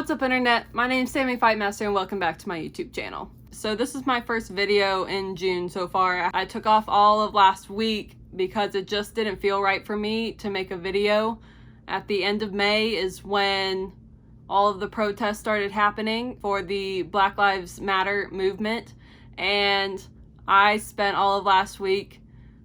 What's up, internet? My name's Sammy Fightmaster and welcome back to my YouTube channel. So this is my first video in June so far. I took off all of last week because it just didn't feel right for me to make a video. At the end of May is when all of the protests started happening for the Black Lives Matter movement, and I spent all of last week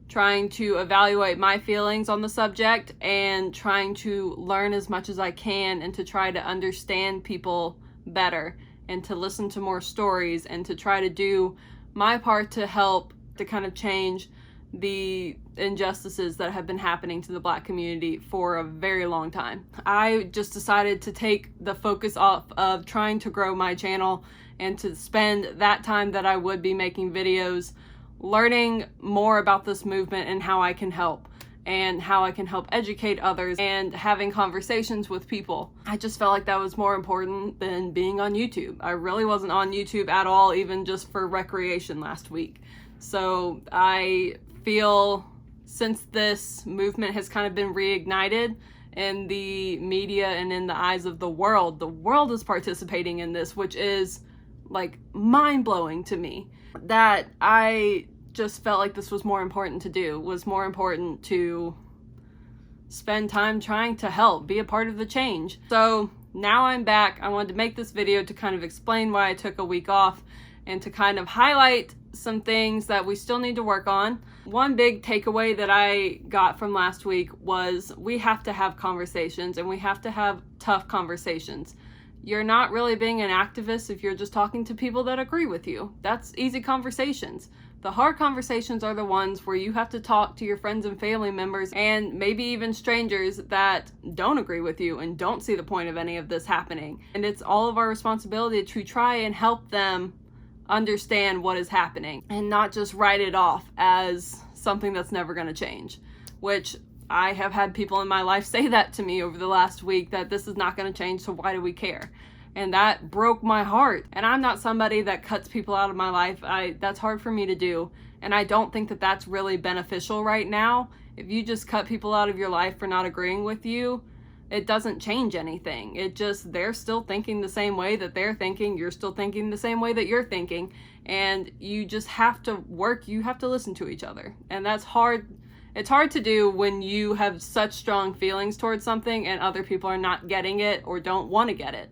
trying to evaluate my feelings on the subject and trying to learn as much as I can and to try to understand people better and to listen to more stories and to try to do my part to help to kind of change the injustices that have been happening to the Black community for a very long time. I just decided to take the focus off of trying to grow my channel and to spend that time that I would be making videos learning more about this movement and how I can help and how I can help educate others and having conversations with people. I just felt like that was more important than being on YouTube. I really wasn't on YouTube at all, even just for recreation last week. So I feel since this movement has kind of been reignited in the media and in the eyes of the world is participating in this, which is like mind-blowing to me. That I just felt like this was more important to do, was more important to spend time trying to help, be a part of the change. So now I'm back. I wanted to make this video to kind of explain why I took a week off and to kind of highlight some things that we still need to work on. One big takeaway that I got from last week was we have to have conversations, and we have to have tough conversations. You're not really being an activist if you're just talking to people that agree with you. That's easy conversations. The hard conversations are the ones where you have to talk to your friends and family members and maybe even strangers that don't agree with you and don't see the point of any of this happening. And it's all of our responsibility to try and help them understand what is happening and not just write it off as something that's never going to change, which I have had people in my life say that to me over the last week, that this is not going to change, so why do we care? And that broke my heart. And I'm not somebody that cuts people out of my life. That's hard for me to do. And I don't think that that's really beneficial right now. If you just cut people out of your life for not agreeing with you, it doesn't change anything. It just, they're still thinking the same way that they're thinking. You're still thinking the same way that you're thinking. And you just have to work, you have to listen to each other. And that's hard. It's hard to do when you have such strong feelings towards something and other people are not getting it or don't want to get it.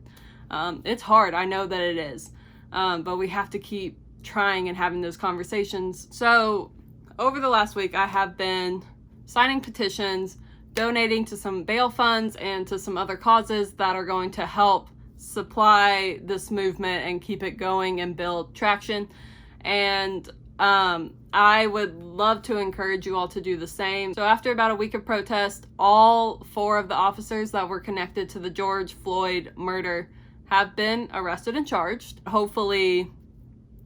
It's hard, I know that it is, but we have to keep trying and having those conversations. So over the last week, I have been signing petitions, donating to some bail funds and to some other causes that are going to help supply this movement and keep it going and build traction. And I would love to encourage you all to do the same. So after about a week of protest, all 4 of the officers that were connected to the George Floyd murder have been arrested and charged. Hopefully,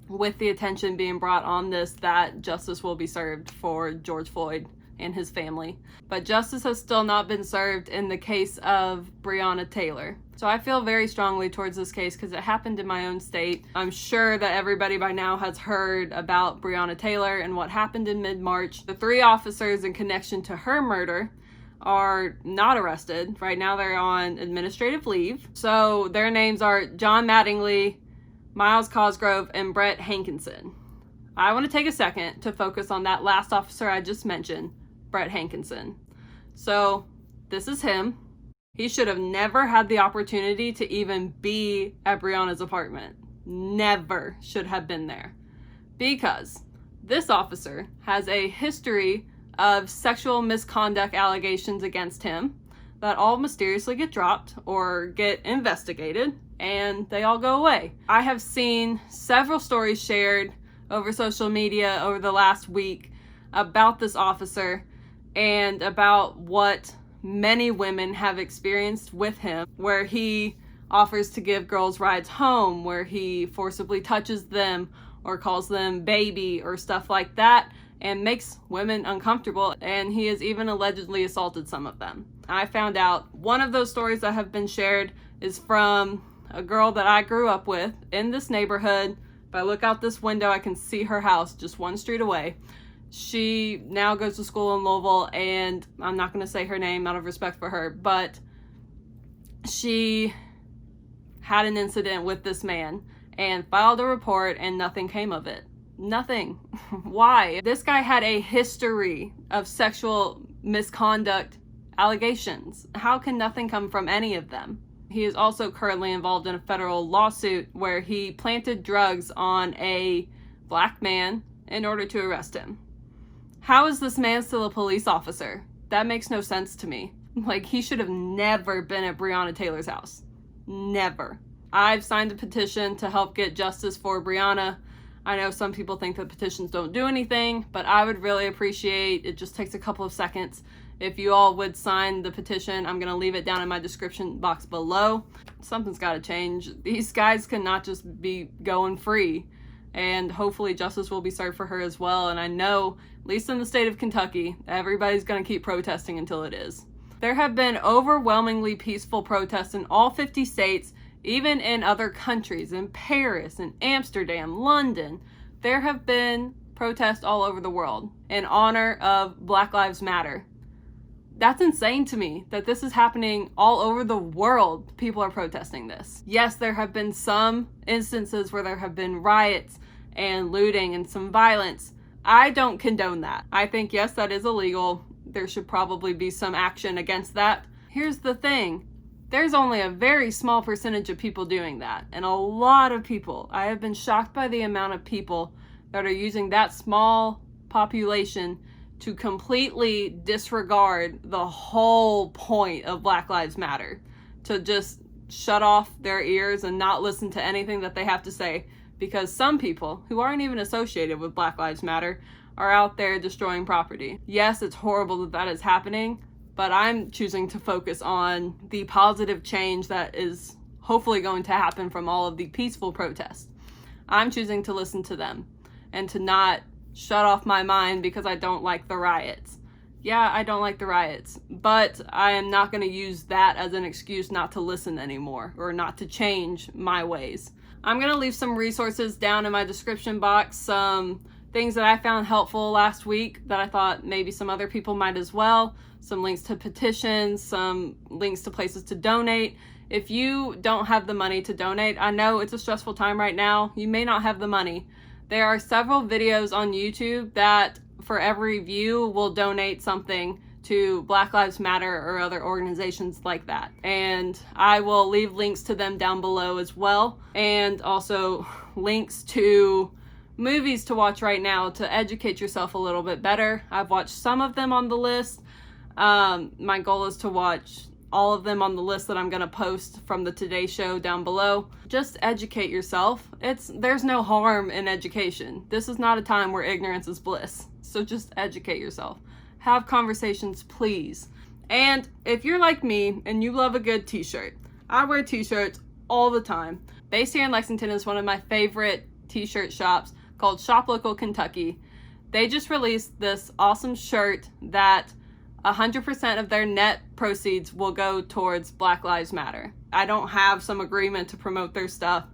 with the attention being brought on this, that justice will be served for George Floyd and his family. But justice has still not been served in the case of Breonna Taylor. So I feel very strongly towards this case because it happened in my own state. I'm sure that everybody by now has heard about Breonna Taylor and what happened in mid-March. The 3 officers in connection to her murder are not arrested. Right now they're on administrative leave. So their names are John Mattingly, Miles Cosgrove, and Brett Hankinson. I want to take a second to focus on that last officer I just mentioned, Brett Hankinson. So this is him. He should have never had the opportunity to even be at Breonna's apartment. Never should have been there. Because this officer has a history of sexual misconduct allegations against him that all mysteriously get dropped or get investigated and they all go away. I have seen several stories shared over social media over the last week about this officer and about what many women have experienced with him, where he offers to give girls rides home, where he forcibly touches them or calls them baby or stuff like that and makes women uncomfortable, and he has even allegedly assaulted some of them. I found out one of those stories that have been shared is from a girl that I grew up with in this neighborhood. If I look out this window, I can see her house just one street away. She now goes to school in Louisville, and I'm not going to say her name out of respect for her, but she had an incident with this man and filed a report and nothing came of it. Nothing. Why? This guy had a history of sexual misconduct allegations. How can nothing come from any of them? He is also currently involved in a federal lawsuit where he planted drugs on a black man in order to arrest him. How is this man still a police officer? That makes no sense to me. Like, he should have never been at Breonna Taylor's house. Never. I've signed a petition to help get justice for Breonna. I know some people think that petitions don't do anything, but I would really appreciate, it just takes a couple of seconds, if you all would sign the petition. I'm going to leave it down in my description box below. Something's got to change. These guys cannot just be going free, and hopefully justice will be served for her as well. And I know, at least in the state of Kentucky, everybody's going to keep protesting until it is. There have been overwhelmingly peaceful protests in all 50 states, even in other countries, in Paris, in Amsterdam, London. There have been protests all over the world in honor of Black Lives Matter. That's insane to me that this is happening all over the world. People are protesting this. Yes, there have been some instances where there have been riots and looting and some violence. I don't condone that. I think, yes, that is illegal. There should probably be some action against that. Here's the thing. There's only a very small percentage of people doing that. And a lot of people, I have been shocked by the amount of people that are using that small population to completely disregard the whole point of Black Lives Matter. To just shut off their ears and not listen to anything that they have to say. Because some people who aren't even associated with Black Lives Matter are out there destroying property. Yes, it's horrible that that is happening, but I'm choosing to focus on the positive change that is hopefully going to happen from all of the peaceful protests. I'm choosing to listen to them and to not shut off my mind because I don't like the riots. Yeah, I don't like the riots, but I am not going to use that as an excuse not to listen anymore or not to change my ways. I'm going to leave some resources down in my description box, some things that I found helpful last week that I thought maybe some other people might as well, some links to petitions, some links to places to donate. If you don't have the money to donate, I know it's a stressful time right now. You may not have the money. There are several videos on YouTube that for every view will donate something to Black Lives Matter or other organizations like that. And I will leave links to them down below as well. And also links to movies to watch right now to educate yourself a little bit better. I've watched some of them on the list. My goal is to watch all of them on the list that I'm going to post from the Today Show down below. Just educate yourself. There's no harm in education. This is not a time where ignorance is bliss. So just educate yourself. Have conversations, please. And if you're like me and you love a good t-shirt, I wear t-shirts all the time. Based here in Lexington is one of my favorite t-shirt shops called Shop Local Kentucky. They just released this awesome shirt that 100% of their net proceeds will go towards Black Lives Matter. I don't have some agreement to promote their stuff.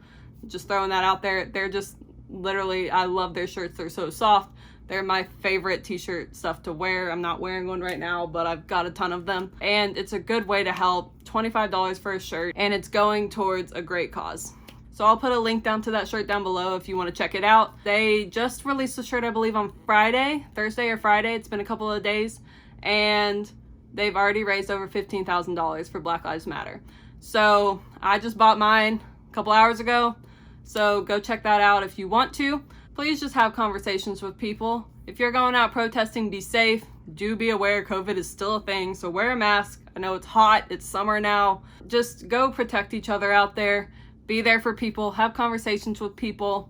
Just throwing that out there. They're just literally, I love their shirts. They're so soft. They're my favorite t-shirt stuff to wear. I'm not wearing one right now, but I've got a ton of them. And it's a good way to help. $25 for a shirt, and it's going towards a great cause. So I'll put a link down to that shirt down below if you want to check it out. They just released the shirt, I believe, on Thursday or Friday. It's been a couple of days. And they've already raised over $15,000 for Black Lives Matter. So I just bought mine a couple hours ago. So go check that out if you want to. Please just have conversations with people. If you're going out protesting, be safe. Do be aware COVID is still a thing, so wear a mask. I know it's hot, it's summer now. Just go protect each other out there. Be there for people. Have conversations with people.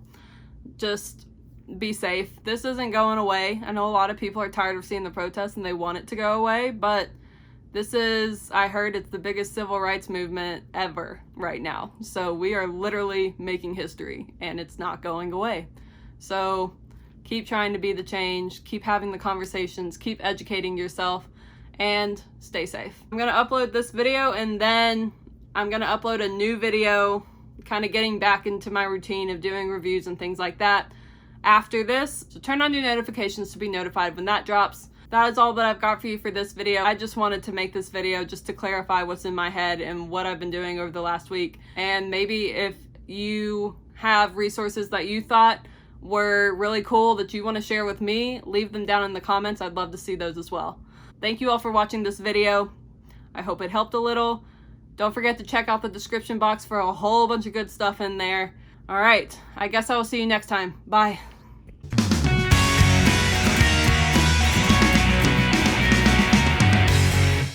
Just be safe. This isn't going away. I know a lot of people are tired of seeing the protests and they want it to go away, but this is, I heard it's the biggest civil rights movement ever right now. So we are literally making history and it's not going away. So keep trying to be the change, keep having the conversations, keep educating yourself, and stay safe. I'm going to upload this video and then I'm going to upload a new video, kind of getting back into my routine of doing reviews and things like that after this. So turn on your notifications to be notified when that drops. that is all that I've got for you for this video. I just wanted to make this video just to clarify what's in my head and what I've been doing over the last week. And maybe if you have resources that you thought were really cool that you want to share with me, leave them down in the comments. I'd love to see those as well. Thank you all for watching this video. I hope it helped a little. Don't forget to check out the description box for a whole bunch of good stuff in there. All right, I guess I will see you next time. Bye.